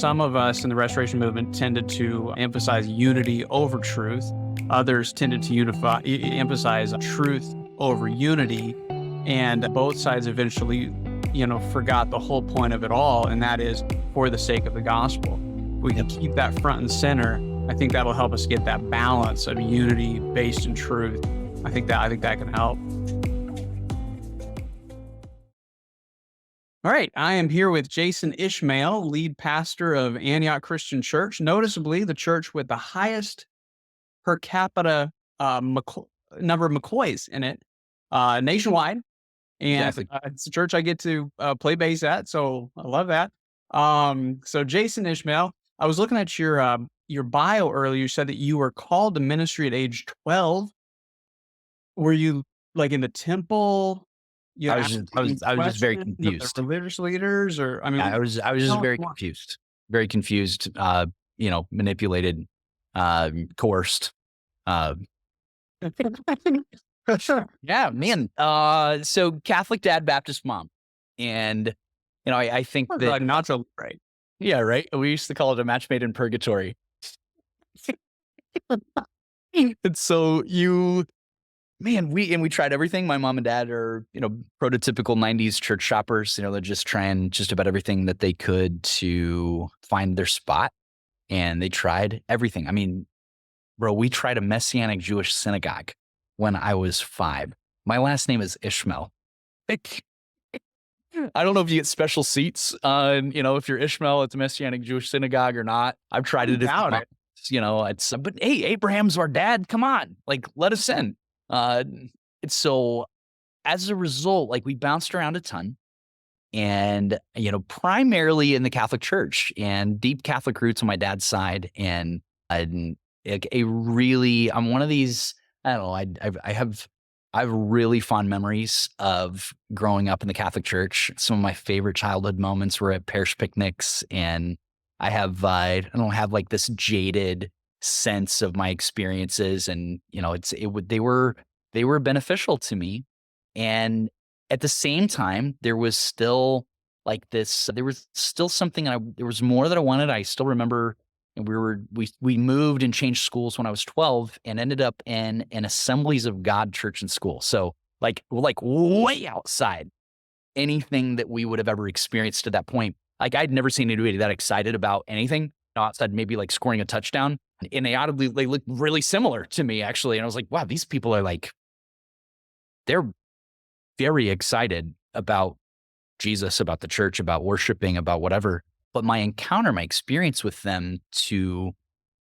some of us in the Restoration Movement tended to emphasize unity over truth. Others tended to emphasize truth over unity. And both sides eventually, forgot the whole point of it all, and that is for the sake of the gospel. We can keep that front and center. I think that'll help us get that balance of unity based in truth. I think that can help. All right, I am here with Jason Ishmael, lead pastor of Antioch Christian Church, noticeably the church with the highest per capita number of McCoys in it nationwide. And Exactly. It's a church I get to play bass at, so I love that. So Jason Ishmael, I was looking at your bio earlier. You said that you were called to ministry at age 12. Were you like in the temple? I was just very confused. The religious leaders, or I was just very confused, manipulated, coerced. Yeah, man. So Catholic dad, Baptist mom, and I think that not so right. Yeah, right. We used to call it a match made in purgatory. And so we tried everything. My mom and dad are, prototypical 90s church shoppers. They're just trying just about everything that they could to find their spot. And they tried everything. I mean, bro, we tried a Messianic Jewish synagogue when I was 5. My last name is Ishmael. I don't know if you get special seats, if you're Ishmael at the Messianic Jewish synagogue or not. I've tried it. But hey, Abraham's our dad. Come on, let us in. So as a result, we bounced around a ton, and, primarily in the Catholic Church and deep Catholic roots on my dad's side. And I'm one of these, I don't know, I have really fond memories of growing up in the Catholic Church. Some of my favorite childhood moments were at parish picnics, and I don't have this jaded sense of my experiences, and they were beneficial to me. And at the same time, there was still there was still something, there was more that I wanted. I still remember, and we moved and changed schools when I was 12 and ended up in an Assemblies of God church and school. So way outside anything that we would have ever experienced to that point. I'd never seen anybody that excited about anything outside maybe scoring a touchdown. And they looked really similar to me, actually. And I was like, wow, these people are they're very excited about Jesus, about the church, about worshiping, about whatever. But my experience with them to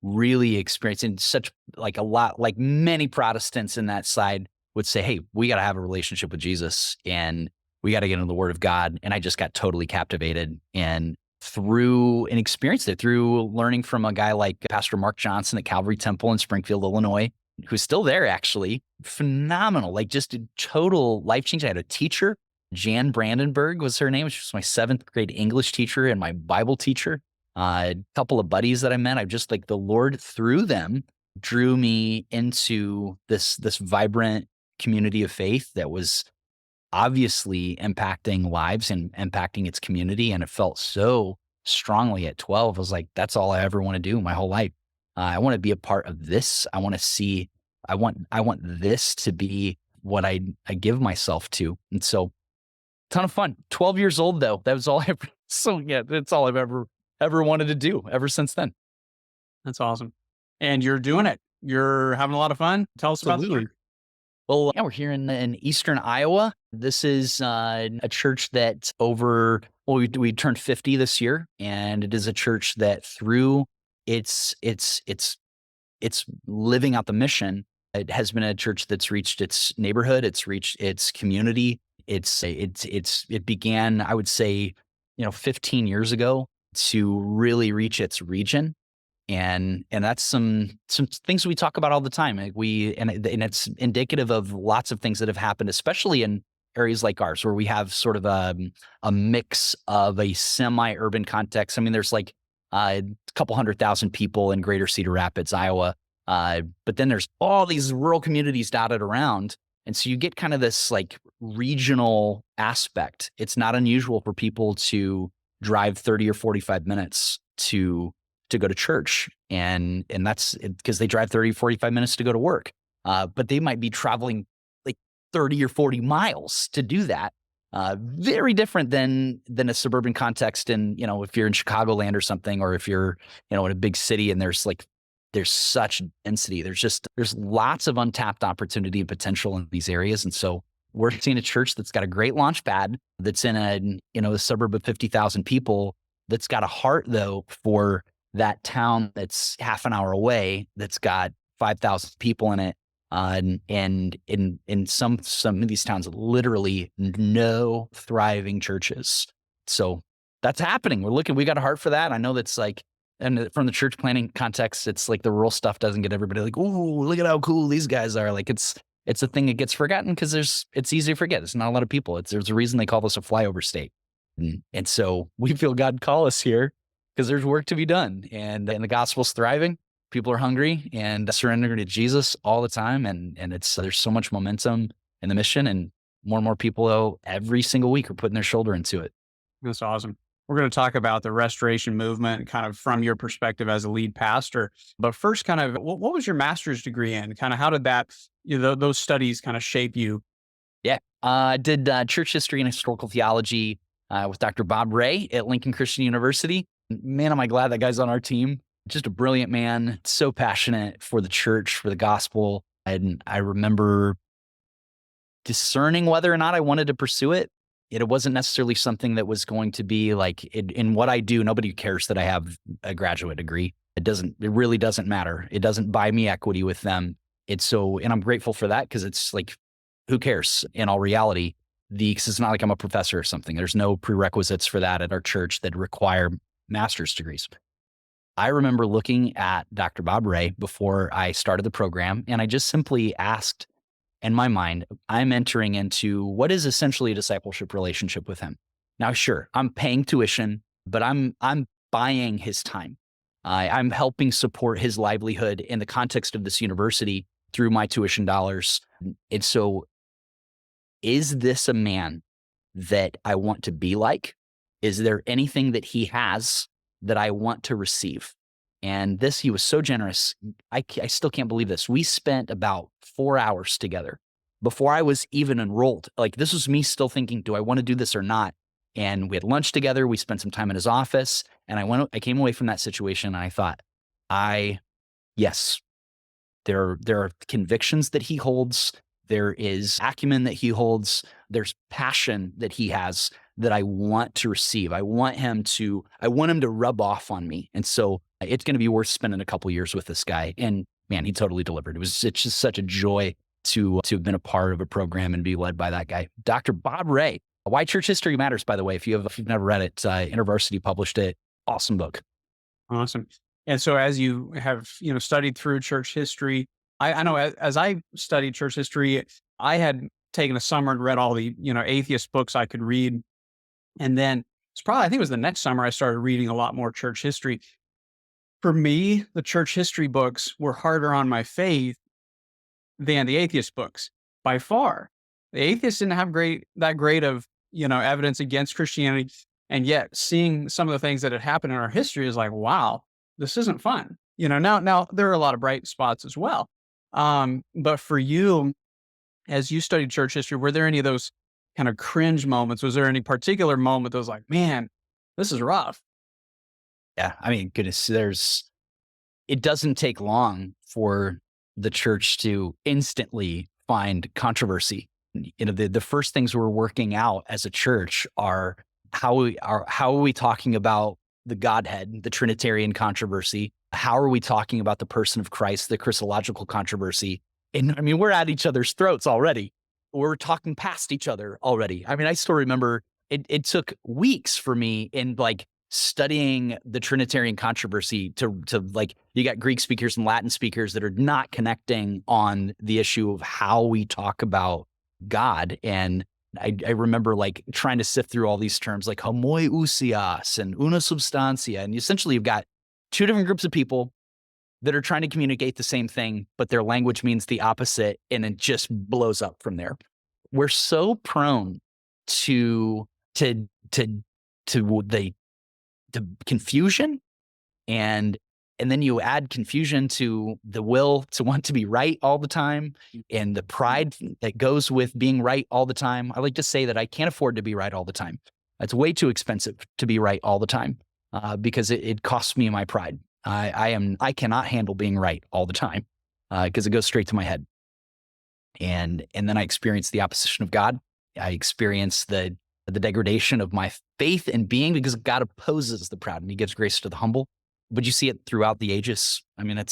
really experience in such a lot, many Protestants in that side would say, hey, we got to have a relationship with Jesus, and we got to get into the Word of God. And I just got totally captivated, and experienced it through learning from a guy like Pastor Mark Johnson at Calvary Temple in Springfield, Illinois, who's still there, actually. Phenomenal, just a total life change. I had a teacher, Jan Brandenburg was her name. She was my 7th grade English teacher and my Bible teacher. A couple of buddies that I met, the Lord through them drew me into this vibrant community of faith that was obviously impacting lives and impacting its community. And it felt so strongly at 12. I was like, that's all I ever want to do my whole life. I want to be a part of this. I want this to be what I give myself to. And so, ton of fun. 12 years old, though. That was all that's all I've ever wanted to do ever since then. That's awesome. And you're doing it. You're having a lot of fun. Tell us about it. Well, yeah, we're here in eastern Iowa. This is a church that we turned 50 this year, and it is a church that through its living out the mission, it has been a church that's reached its neighborhood, it's reached its community. It began, I would say, 15 years ago to really reach its region. And that's some things we talk about all the time. And it's indicative of lots of things that have happened, especially in areas like ours, where we have sort of a mix of a semi-urban context. I mean, there's a couple 100,000 people in Greater Cedar Rapids, Iowa. But then there's all these rural communities dotted around. And so you get kind of this regional aspect. It's not unusual for people to drive 30 or 45 minutes to go to church. And that's because they drive 30, 45 minutes to go to work. But they might be traveling like 30 or 40 miles to do that. Very different than a suburban context. And, if you're in Chicagoland or something, or if you're, in a big city and there's such density, there's lots of untapped opportunity and potential in these areas. And so we're seeing a church that's got a great launch pad, that's in a suburb of 50,000 people, that's got a heart though for that town that's half an hour away, that's got 5,000 people in it. And in some of these towns, literally no thriving churches. So that's happening. We got a heart for that. I know that's and from the church planning context, it's like the rural stuff doesn't get everybody like, "Ooh, look at how cool these guys are." Like it's a thing that gets forgotten because it's easy to forget. There's not a lot of people. There's a reason they call this a flyover state. And so we feel God call us here because there's work to be done, and the gospel's thriving. People are hungry and surrendering to Jesus all the time. And there's so much momentum in the mission, and more people every single week are putting their shoulder into it. That's awesome. We're going to talk about the restoration movement kind of from your perspective as a lead pastor. But first, kind of, what was your master's degree in? Kind of how did that, those studies kind of shape you? Yeah, I did church history and historical theology with Dr. Bob Ray at Lincoln Christian University. Man, am I glad that guy's on our team. Just a brilliant man, so passionate for the church, for the gospel. And I remember discerning whether or not I wanted to pursue it. It wasn't necessarily something that was going to be like in what I do. Nobody cares that I have a graduate degree. It really doesn't matter. It doesn't buy me equity with them. And I'm grateful for that, because it's like, who cares in all reality? Because it's not like I'm a professor or something. There's no prerequisites for that at our church that require master's degrees. I remember looking at Dr. Bob Ray before I started the program, and I just simply asked, in my mind, I'm entering into what is essentially a discipleship relationship with him. Now, sure, I'm paying tuition, but I'm buying his time. I'm helping support his livelihood in the context of this university through my tuition dollars. And so, is this a man that I want to be like? Is there anything that he has that I want to receive? And he was so generous. I still can't believe this. We spent about 4 hours together before I was even enrolled. Like, this was me still thinking, do I want to do this or not? And we had lunch together. We spent some time in his office, and I came away from that situation and I thought, yes, there are convictions that he holds. There is acumen that he holds. There's passion that he has that I want to receive. I want him to rub off on me. And so it's going to be worth spending a couple years with this guy. And man, he totally delivered. It's just such a joy to have been a part of a program and be led by that guy, Dr. Bob Ray. Why Church History Matters, by the way, if you've never read it, InterVarsity published it. Awesome book. Awesome. And so as you have, studied through church history, I know as I studied church history, I had taken a summer and read all the, atheist books I could read. And then I think it was the next summer I started reading a lot more church history. For me, the church history books were harder on my faith than the atheist books by far. The atheists didn't have that great of, evidence against Christianity. And yet seeing some of the things that had happened in our history is like, wow, this isn't fun. Now there are a lot of bright spots as well. But for you, as you studied church history, were there any of those kind of cringe moments? Was there any particular moment that was like, man, this is rough? Yeah. I mean, goodness, it doesn't take long for the church to instantly find controversy. The first things we're working out as a church are how are we talking about the Godhead, the Trinitarian controversy? How are we talking about the person of Christ, the Christological controversy? And I mean, we're at each other's throats already. We're talking past each other already. I mean, I still remember it took weeks for me in like studying the Trinitarian controversy to like, you got Greek speakers and Latin speakers that are not connecting on the issue of how we talk about God. And I remember like trying to sift through all these terms like homoiousios and una substantia. And essentially you've got two different groups of people that are trying to communicate the same thing, but their language means the opposite, and it just blows up from there. We're so prone to the confusion And then you add confusion to the will to want to be right all the time and the pride that goes with being right all the time. I like to say that I can't afford to be right all the time. It's way too expensive to be right all the time because it costs me my pride. I cannot handle being right all the time because it goes straight to my head. And then I experience the opposition of God. I experience the degradation of my faith and being because God opposes the proud and he gives grace to the humble. But you see it throughout the ages. I mean,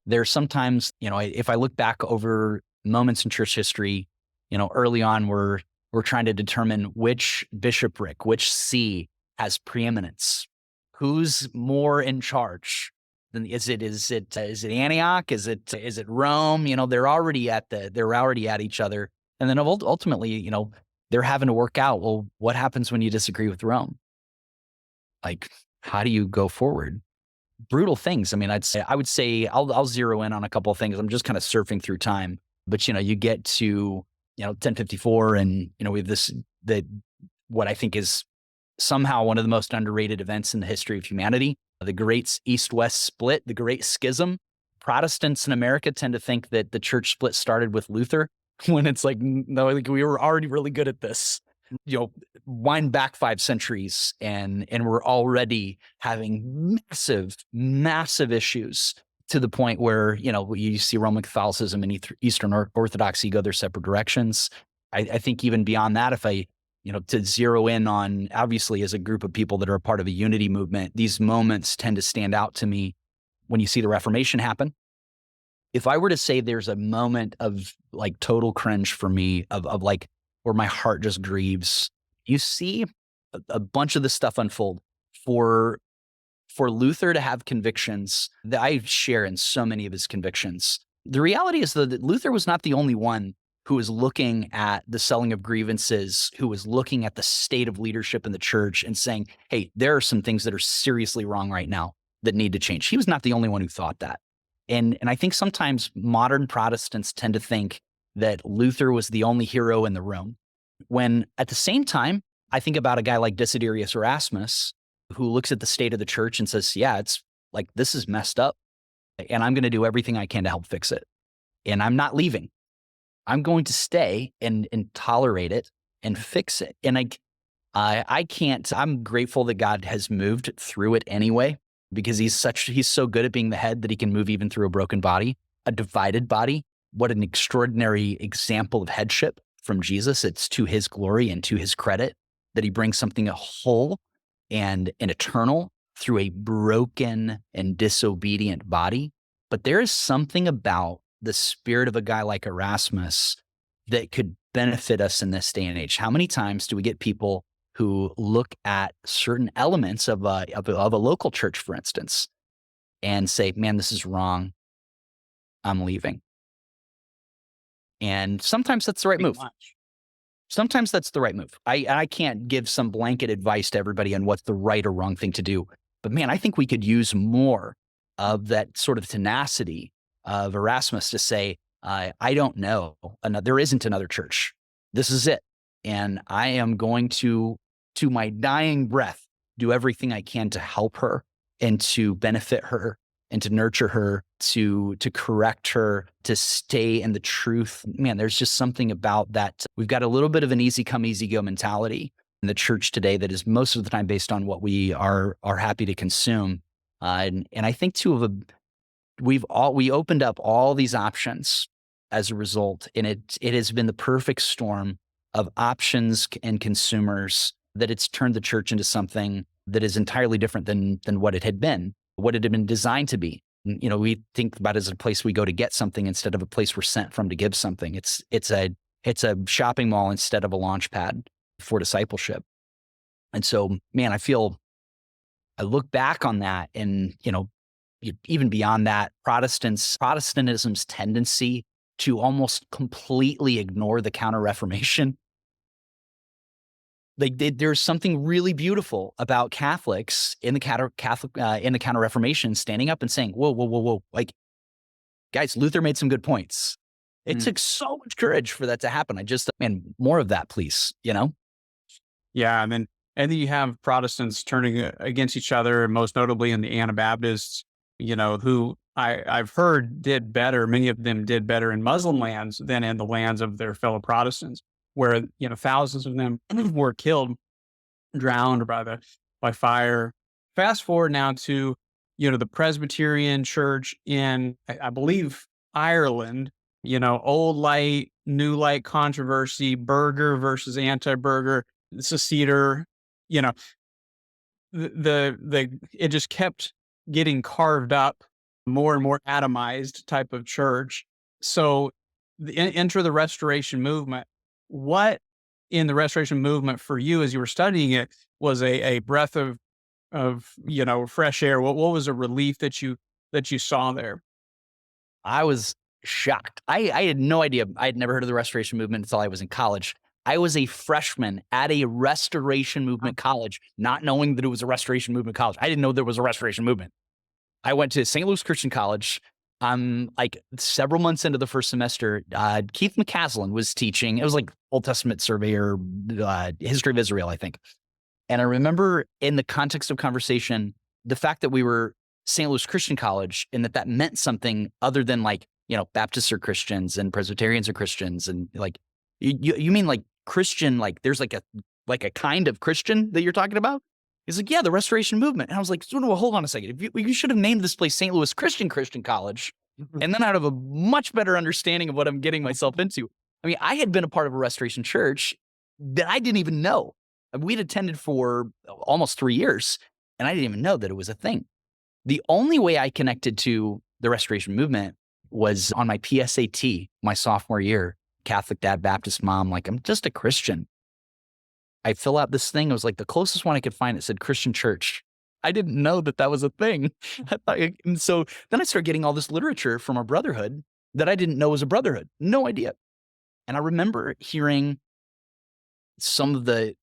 there's sometimes, if I look back over moments in church history, early on we're trying to determine which bishopric, which see has preeminence, who's more in charge. Then is it Antioch? Is it Rome? They're already at each other. And then ultimately, they're having to work out, well, what happens when you disagree with Rome? Like, how do you go forward? Brutal things. I mean, I would say I'll zero in on a couple of things. I'm just kind of surfing through time, but you get to 1054, and we have what I think is somehow one of the most underrated events in the history of humanity, the Great East-West split, the Great Schism. Protestants in America tend to think that the church split started with Luther, when it's like, no, I think we were already really good at this. Wind back 5 centuries and we're already having massive issues to the point where, you see Roman Catholicism and Eastern Orthodoxy go their separate directions. I think even beyond that, if I, to zero in on, obviously as a group of people that are a part of a unity movement, these moments tend to stand out to me when you see the Reformation happen. If I were to say there's a moment of like total cringe for me of like, where my heart just grieves, you see a bunch of this stuff unfold for Luther to have convictions that I share in so many of his convictions. The reality is that Luther was not the only one who was looking at the selling of grievances, who was looking at the state of leadership in the church and saying, hey, there are some things that are seriously wrong right now that need to change. He was not the only one who thought that. And I think sometimes modern Protestants tend to think that Luther was the only hero in the room, when at the same time, I think about a guy like Desiderius Erasmus, who looks at the state of the church and says, yeah, it's like, this is messed up, and I'm going to do everything I can to help fix it. And I'm not leaving. I'm going to stay and tolerate it and fix it. And I can't, I'm grateful that God has moved through it anyway, because he's so good at being the head that he can move even through a broken body, a divided body. What an extraordinary example of headship from Jesus. It's to his glory and to his credit that he brings something whole and eternal through a broken and disobedient body. But there is something about the spirit of a guy like Erasmus that could benefit us in this day and age. How many times do we get people who look at certain elements of a local church, for instance, and say, man, this is wrong, I'm leaving? And sometimes that's the right move. Sometimes that's the right move. I can't give some blanket advice to everybody on what's the right or wrong thing to do. But man, I think we could use more of that sort of tenacity of Erasmus to say, I don't know. There isn't another church. This is it. And I am going to my dying breath, do everything I can to help her and to benefit her and to nurture her, to correct her, to stay in the truth. Man, there's just something about that. We've got a little bit of an easy come, easy go mentality in the church today that is most of the time based on what we are happy to consume. And I think we opened up all these options as a result, and it has been the perfect storm of options and consumers that it's turned the church into something that is entirely different than what it had been, what it had been designed to be. We think about it as a place we go to get something instead of a place we're sent from to give something. It's a shopping mall instead of a launch pad for discipleship. And so, man, I look back on that, and even beyond that, Protestantism's tendency to almost completely ignore the Counter-Reformation. There's something really beautiful about Catholics in the Counter-Reformation standing up and saying, whoa. Like, guys, Luther made some good points. It took so much courage for that to happen. Man, more of that, please, Yeah. I mean, And then you have Protestants turning against each other, and most notably in the Anabaptists, who I've heard did better. Many of them did better in Muslim lands than in the lands of their fellow Protestants, where, thousands of them were killed, drowned by fire. Fast forward now to, the Presbyterian Church in, I believe, Ireland, old light, new light controversy, burger versus anti-burger, seceder, you know, it just kept getting carved up, more and more atomized type of church. So enter the Restoration movement. What in the Restoration movement for you as you were studying it was a breath of fresh air? What was a relief that you saw there? I was shocked. I had no idea. I had never heard of the Restoration Movement until I was in college. I was a freshman at a Restoration Movement college, not knowing that it was a Restoration Movement college. I didn't know there was a Restoration Movement. I went to St. Louis Christian College. Like several months into the first semester, Keith McCaslin was teaching. It was like Old Testament surveyor, history of Israel, I think. And I remember in the context of conversation, the fact that we were St. Louis Christian College and that meant something other than like, Baptists are Christians and Presbyterians are Christians. And like, you mean like Christian, like there's like a kind of Christian that you're talking about? He's like, yeah, the Restoration Movement. And I was like, well, hold on a second. You should have named this place St. Louis Christian College. And then I'd have a much better understanding of what I'm getting myself into. I mean, I had been a part of a Restoration church that I didn't even know. We'd attended for almost 3 years, and I didn't even know that it was a thing. The only way I connected to the Restoration Movement was on my PSAT, my sophomore year. Catholic dad, Baptist mom, like, I'm just a Christian. I fill out this thing. It was like the closest one I could find. It said Christian Church. I didn't know that was a thing. And so then I started getting all this literature from our brotherhood that I didn't know was a brotherhood. No idea. And I remember hearing some of the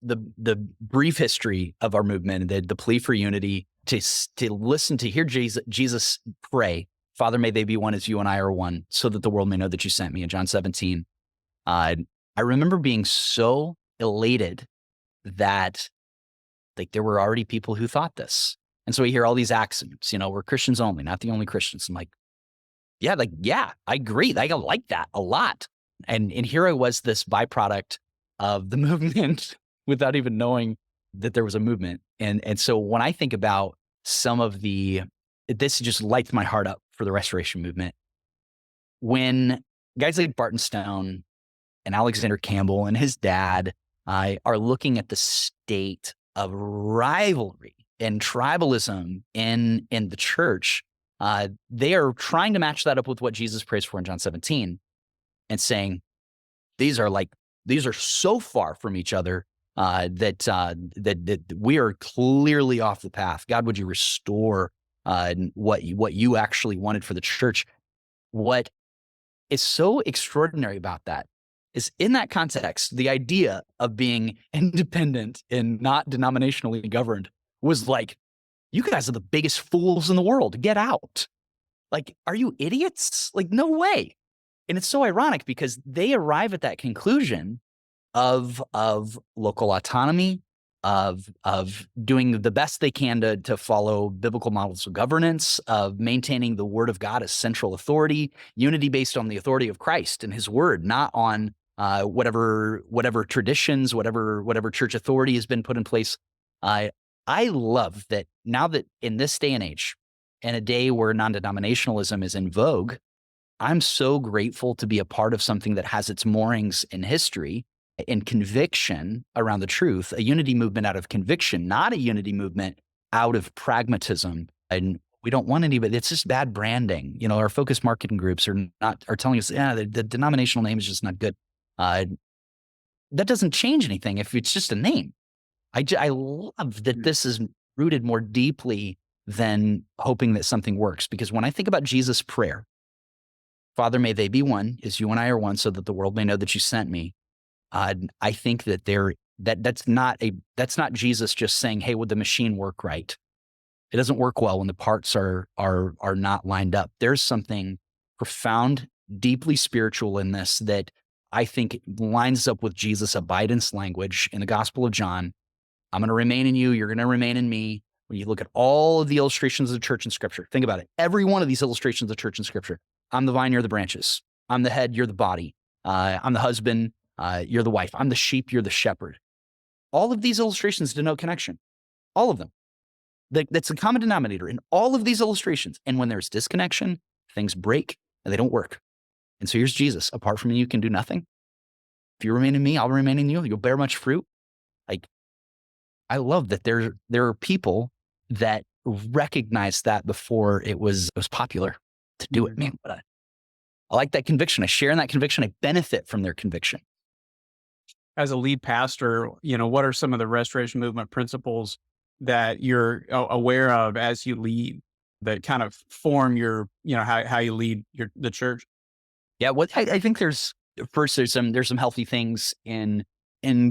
brief history of our movement, the plea for unity, to listen, to hear Jesus pray, Father, may they be one as you and I are one, so that the world may know that you sent me, in John 17. I remember being so elated that like there were already people who thought this. And so we hear all these axioms, we're Christians only, not the only Christians. I'm like, yeah, I agree. I like that a lot. And here I was, this byproduct of the movement without even knowing that there was a movement. And so when I think about some of this just lights my heart up for the Restoration Movement. When guys like Barton Stone and Alexander Campbell and his dad are looking at the state of rivalry and tribalism in the church, they are trying to match that up with what Jesus prays for in John 17 and saying, these are so far from each other that we are clearly off the path. God, would you restore what you actually wanted for the church? What is so extraordinary about that is, in that context, the idea of being independent and not denominationally governed was like, you guys are the biggest fools in the world. Get out. Like, are you idiots? Like, no way. And it's so ironic because they arrive at that conclusion of local autonomy, of doing the best they can to follow biblical models of governance, of maintaining the word of God as central authority, unity based on the authority of Christ and his word, not on whatever traditions, whatever church authority has been put in place. I love that now that in this day and age, in a day where non-denominationalism is in vogue, I'm so grateful to be a part of something that has its moorings in history and conviction around the truth, a unity movement out of conviction, not a unity movement out of pragmatism. And we don't want anybody. It's just bad branding. Our focus marketing groups are telling us, the denominational name is just not good. That doesn't change anything if it's just a name. I love that this is rooted more deeply than hoping that something works. Because when I think about Jesus' prayer, Father, may they be one as you and I are one, so that the world may know that you sent me. I think that that's not Jesus just saying, hey, would the machine work right? It doesn't work well when the parts are not lined up. There's something profound, deeply spiritual in this that I think lines up with Jesus' abidance language in the Gospel of John. I'm going to remain in you. You're going to remain in me. When you look at all of the illustrations of the church in Scripture, think about it. Every one of these illustrations of church in Scripture, I'm the vine, you're the branches. I'm the head, you're the body. I'm the husband, you're the wife. I'm the sheep, you're the shepherd. All of these illustrations denote connection. All of them. That's a common denominator in all of these illustrations. And when there's disconnection, things break and they don't work. And so here's Jesus. Apart from me, you can do nothing. If you remain in me, I'll remain in you. You'll bear much fruit. Like, I love that there are people that recognize that before it was popular to do it. Man, I like that conviction. I share in that conviction. I benefit from their conviction. As a lead pastor, what are some of the restoration movement principles that you're aware of as you lead that kind of form your, how you lead the church? Yeah, I think there's some healthy things in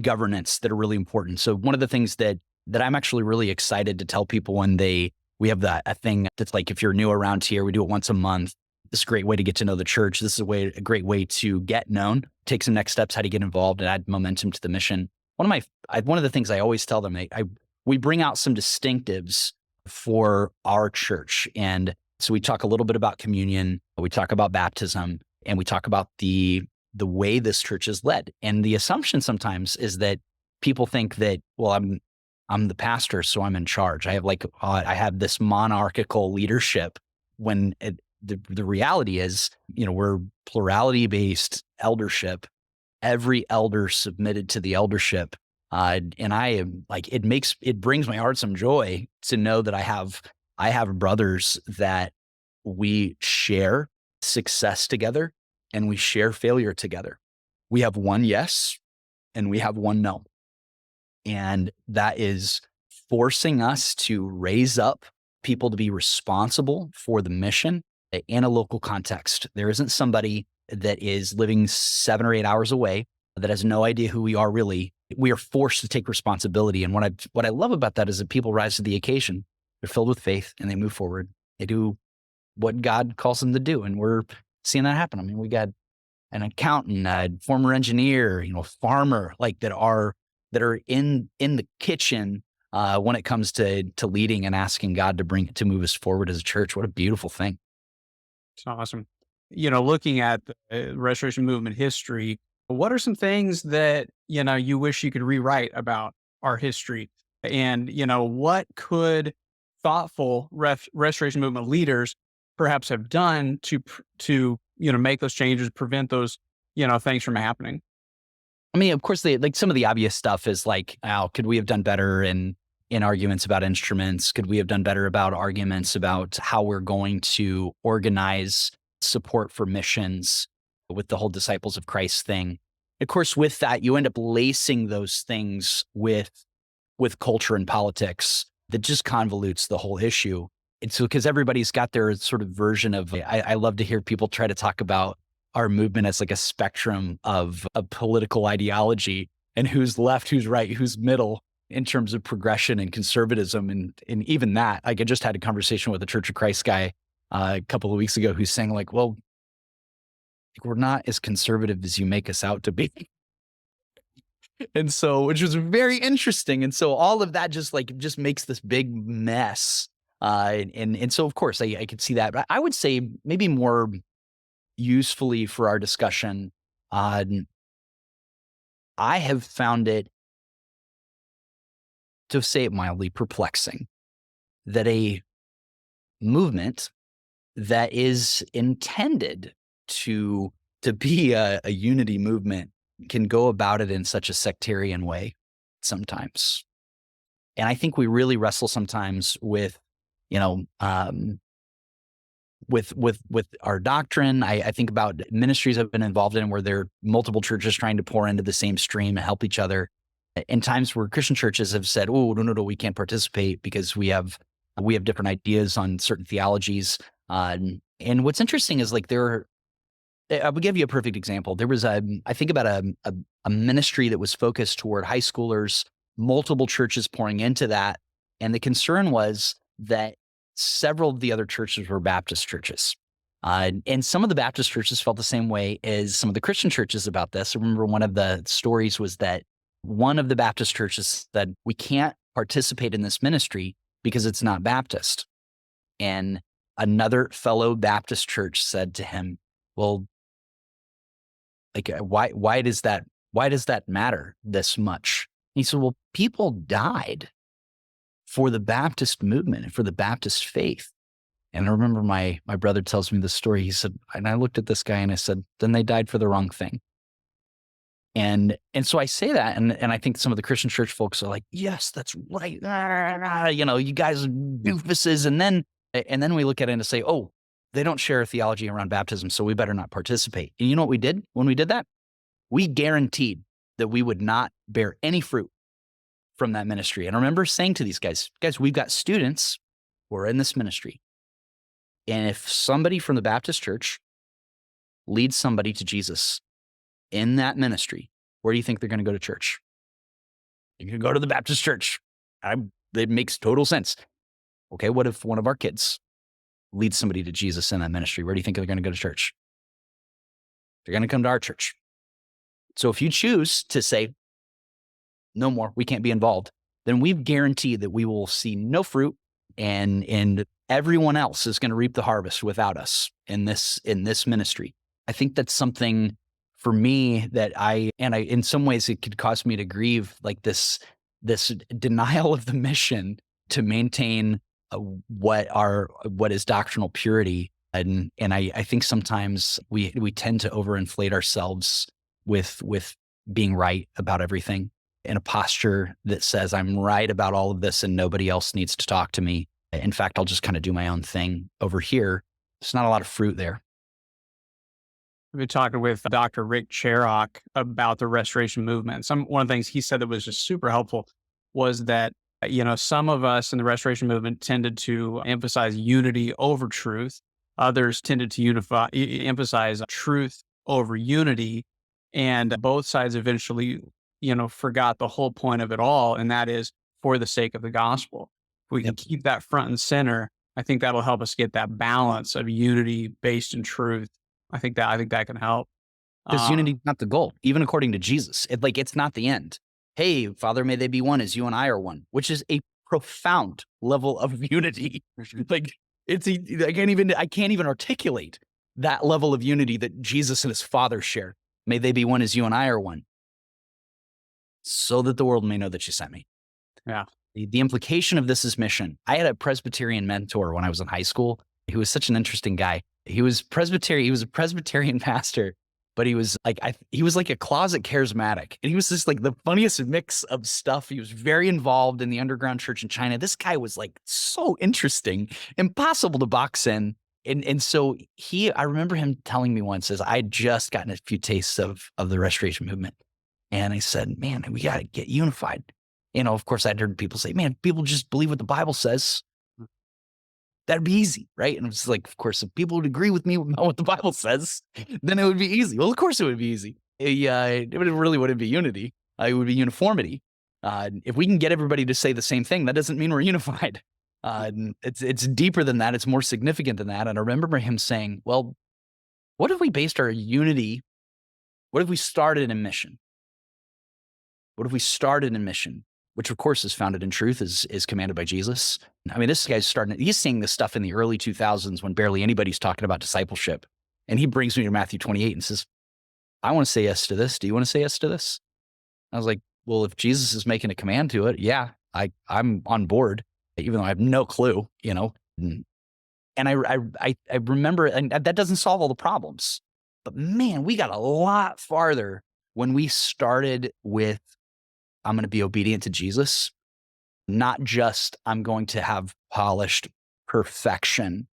governance that are really important. So one of the things that I'm actually really excited to tell people when we have a thing that's like, if you're new around here, we do it once a month. This is a great way to get to know the church. This is a great way to get known, take some next steps, how to get involved and add momentum to the mission. One of the things I always tell them, we bring out some distinctives for our church. And so we talk a little bit about communion, we talk about baptism, and we talk about the way this church is led. And the assumption sometimes is that people think that, well, I'm the pastor, so I'm in charge. I have this monarchical leadership when the reality is, we're plurality-based eldership. Every elder submitted to the eldership. And I am like, it brings my heart some joy to know that I have brothers that we share success together and we share failure together. We have one yes and we have one no. And that is forcing us to raise up people to be responsible for the mission in a local context. There isn't somebody that is living 7 or 8 hours away that has no idea who we are really. We are forced to take responsibility. And what I love about that is that people rise to the occasion. They're filled with faith and they move forward. They do what God calls them to do. And we're seeing that happen. I mean, we got an accountant, a former engineer, farmer, like that are in the kitchen when it comes to leading and asking God to move us forward as a church. What a beautiful thing. It's awesome. Looking at the restoration movement history, what are some things that, you wish you could rewrite about our history? And, what could thoughtful restoration movement leaders perhaps have done to make those changes, prevent those, things from happening? I mean, of course, some of the obvious stuff is like, could we have done better in arguments about instruments? Could we have done better about arguments about how we're going to organize support for missions with the whole Disciples of Christ thing? Of course, with that, you end up lacing those things with culture and politics that just convolutes the whole issue. It's because everybody's got their sort of version of, I love to hear people try to talk about our movement as like a spectrum of a political ideology and who's left, who's right, who's middle in terms of progression and conservatism. And even that, like I just had a conversation with a Church of Christ guy a couple of weeks ago who's saying like, well, we're not as conservative as you make us out to be. And so, which was very interesting. And so all of that just makes this big mess. And so of course I could see that, but I would say maybe more usefully for our discussion, I have found it, to say it mildly, perplexing that a movement that is intended to be a unity movement can go about it in such a sectarian way sometimes. And I think we really wrestle sometimes with, with our doctrine. I think about ministries I've been involved in where there are multiple churches trying to pour into the same stream and help each other. In times where Christian churches have said, oh, no, we can't participate because we have different ideas on certain theologies. And what's interesting is like I would give you a perfect example. There was I think about a ministry that was focused toward high schoolers, multiple churches pouring into that. And the concern was that several of the other churches were Baptist churches. And some of the Baptist churches felt the same way as some of the Christian churches about this. I remember one of the stories was that One of the Baptist churches said, we can't participate in this ministry because it's not Baptist. And another fellow Baptist church said to him, well, like, why does that matter this much? And he said, well, people died for the Baptist movement and for the Baptist faith. And I remember my brother tells me this story. He said, and I looked at this guy and I said, then they died for the wrong thing. And so I say that, and I think some of the Christian church folks are like, yes, that's right. You guys are doofuses. And then we look at it and say, oh, they don't share a theology around baptism, so we better not participate. And you know what we did when we did that? We guaranteed that we would not bear any fruit from that ministry. And I remember saying to these guys, we've got students who are in this ministry. And if somebody from the Baptist church leads somebody to Jesus in that ministry, where do you think they're going to go to church? You can go to the Baptist church. It makes total sense. Okay, what if one of our kids leads somebody to Jesus in that ministry? Where do you think they're going to go to church? They're going to come to our church. So if you choose to say, no more, we can't be involved, then we've guaranteed that we will see no fruit, and everyone else is going to reap the harvest without us in this ministry. I think that's something for me that in some ways it could cause me to grieve, like this denial of the mission to maintain what is doctrinal purity. And I think sometimes we tend to overinflate ourselves with being right about everything, in a posture that says I'm right about all of this and nobody else needs to talk to me. In fact, I'll just kind of do my own thing over here. There's not a lot of fruit there. I've been talking with Dr. Rick Cherok about the Restoration Movement. One of the things he said that was just super helpful was that, some of us in the Restoration Movement tended to emphasize unity over truth. Others tended to emphasize truth over unity. And both sides eventually, forgot the whole point of it all. And that is for the sake of the gospel. If we can keep that front and center, I think that'll help us get that balance of unity based in truth. I think that can help. Because unity is not the goal, even according to Jesus. It's not the end. Hey, Father, may they be one as you and I are one, which is a profound level of unity. I can't even articulate that level of unity that Jesus and his Father share. May they be one as you and I are one, so that the world may know that you sent me. Yeah. The implication of this is mission. I had a Presbyterian mentor when I was in high school. He was such an interesting guy. He was Presbyterian. He was a Presbyterian pastor, but he was like a closet charismatic. And he was just like the funniest mix of stuff. He was very involved in the underground church in China. This guy was like so interesting, impossible to box in. And so I remember him telling me once, as I had just gotten a few tastes of the Restoration Movement. And I said, man, we got to get unified. Of course I'd heard people say, man, people just believe what the Bible says. That'd be easy, right? And it's like, of course, if people would agree with me about what the Bible says, then it would be easy. Well, of course it would be easy. It really wouldn't be unity. It would be uniformity. If we can get everybody to say the same thing, that doesn't mean we're unified. It's deeper than that. It's more significant than that. And I remember him saying, well, what if we based our unity? What if we started in mission? What if we started in mission? Which of course is founded in truth, is commanded by Jesus. I mean, this guy's he's seeing this stuff in the early 2000s when barely anybody's talking about discipleship. And he brings me to Matthew 28 and says, I want to say yes to this. Do you want to say yes to this? I was like, well, if Jesus is making a command to it, yeah, I'm on board, even though I have no clue, And I remember, and that doesn't solve all the problems, but man, we got a lot farther when we started with, I'm going to be obedient to Jesus, not just I'm going to have polished perfection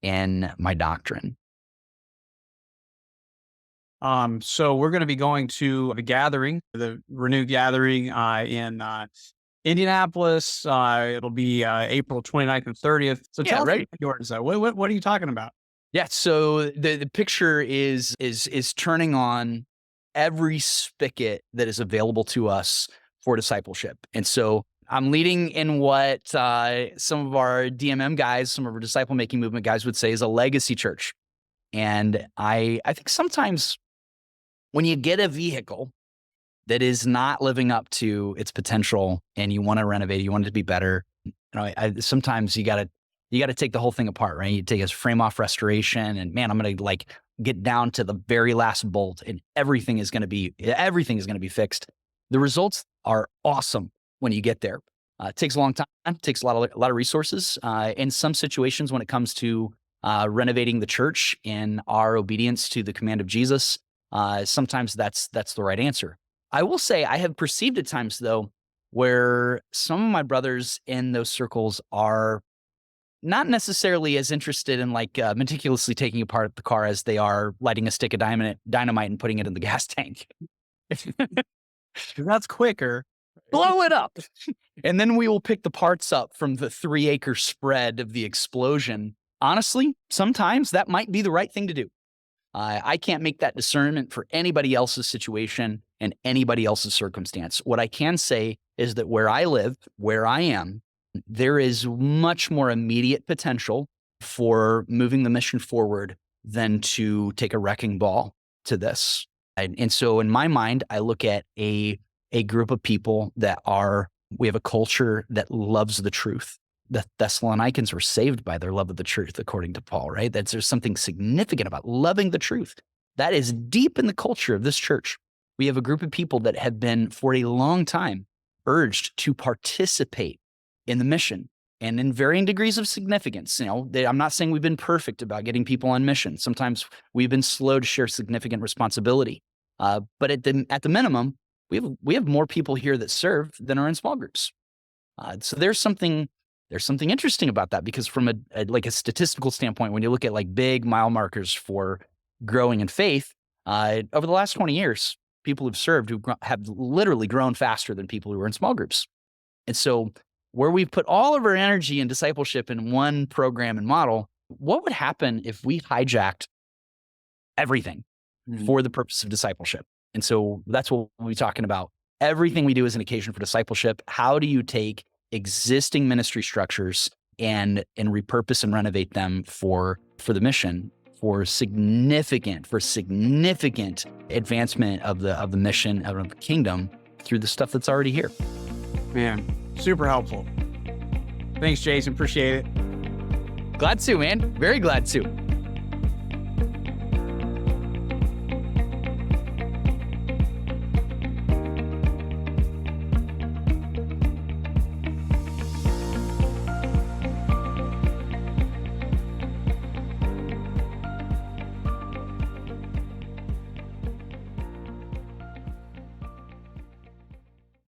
in my doctrine. So we're going to be going to the Renewed Gathering in Indianapolis. It'll be April 29th and 30th. So tell us yours. What are you talking about? Yeah. So the picture is turning on every spigot that is available to us for discipleship. And so I'm leading in what some of our DMM guys, some of our disciple making movement guys would say is a legacy church. And I think sometimes when you get a vehicle that is not living up to its potential, and you want to renovate, you want it to be better, sometimes you got to take the whole thing apart, right? You take a frame off restoration, and man, I'm going to like get down to the very last bolt, and everything is going to be fixed. The results are awesome when you get there. It takes a long time. It takes a lot of resources. In some situations, when it comes to renovating the church and our obedience to the command of Jesus, sometimes that's the right answer. I will say I have perceived at times, though, where some of my brothers in those circles are not necessarily as interested in like meticulously taking apart the car as they are lighting a stick of dynamite and putting it in the gas tank. That's quicker. Blow it up. And then we will pick the parts up from the 3-acre spread of the explosion. Honestly, sometimes that might be the right thing to do. I can't make that discernment for anybody else's situation and anybody else's circumstance. What I can say is that where I live, where I am, there is much more immediate potential for moving the mission forward than to take a wrecking ball to this. And so in my mind, I look at a group of people we have a culture that loves the truth. The Thessalonians were saved by their love of the truth, according to Paul, right? There's something significant about loving the truth. That is deep in the culture of this church. We have a group of people that have been, for a long time, urged to participate in the mission, and in varying degrees of significance. I'm not saying we've been perfect about getting people on mission. Sometimes we've been slow to share significant responsibility. But at the minimum, we have more people here that serve than are in small groups. So there's something interesting about that, because from a statistical standpoint, when you look at like big mile markers for growing in faith, over the last 20 years, people who've served have literally grown faster than people who are in small groups. And so where we've put all of our energy and discipleship in one program and model, what would happen if we hijacked everything for the purpose of discipleship? And so that's what we'll be talking about. Everything we do is an occasion for discipleship. How do you take existing ministry structures and repurpose and renovate them for the mission, for significant advancement of the mission of the kingdom through the stuff that's already here? Man, super helpful. Thanks, Jason. Appreciate it. Glad to, man. Very glad to.